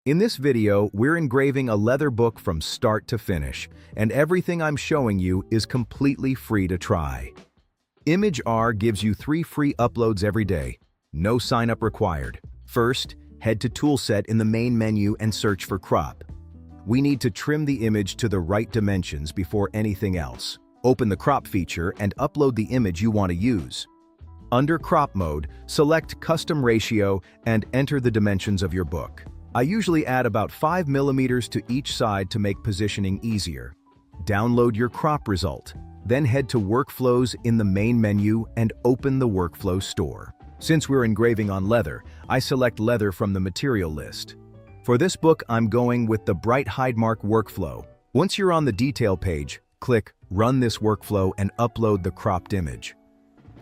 In this video, we're engraving a leather book from start to finish, and everything I'm showing you is completely free to try. ImagR gives you 3 free uploads every day. No sign-up required. First, head to Toolset in the main menu and search for crop. We need to trim the image to the right dimensions before anything else. Open the crop feature and upload the image you want to use. Under crop mode, select custom ratio and enter the dimensions of your book. I usually add about 5 mm to each side to make positioning easier. Download your crop result. Then head to Workflows in the main menu and open the Workflow Store. Since we're engraving on leather, I select leather from the material list. For this book, I'm going with the Bright Hidemark workflow. Once you're on the detail page, click Run this workflow and upload the cropped image.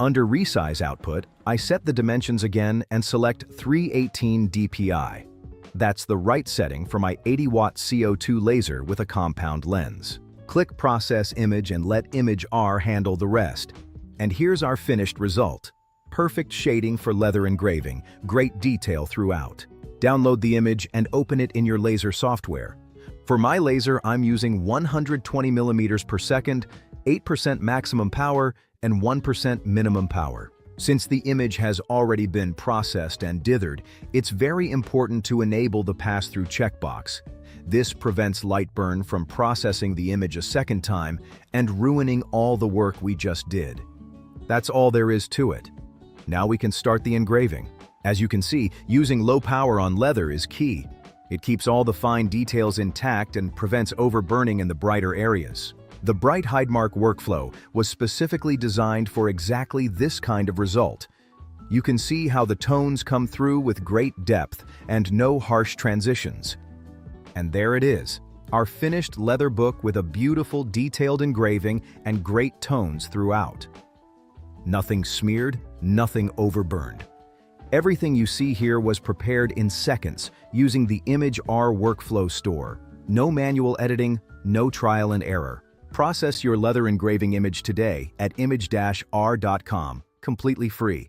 Under Resize Output, I set the dimensions again and select 318 dpi. That's the right setting for my 80-watt CO2 laser with a compound lens. Click Process Image and let ImagR handle the rest. And here's our finished result. Perfect shading for leather engraving, great detail throughout. Download the image and open it in your laser software. For my laser, I'm using 120 mm per second, 8% maximum power, and 1% minimum power. Since the image has already been processed and dithered, it's very important to enable the pass-through checkbox. This prevents LightBurn from processing the image a second time and ruining all the work we just did. That's all there is to it. Now we can start the engraving. As you can see, using low power on leather is key. It keeps all the fine details intact and prevents overburning in the brighter areas. The Bright Hidemark workflow was specifically designed for exactly this kind of result. You can see how the tones come through with great depth and no harsh transitions. And there it is, our finished leather book with a beautiful detailed engraving and great tones throughout. Nothing smeared, nothing overburned. Everything you see here was prepared in seconds using the ImagR Workflow Store. No manual editing, no trial and error. Process your leather engraving image today at imag-r.com, completely free.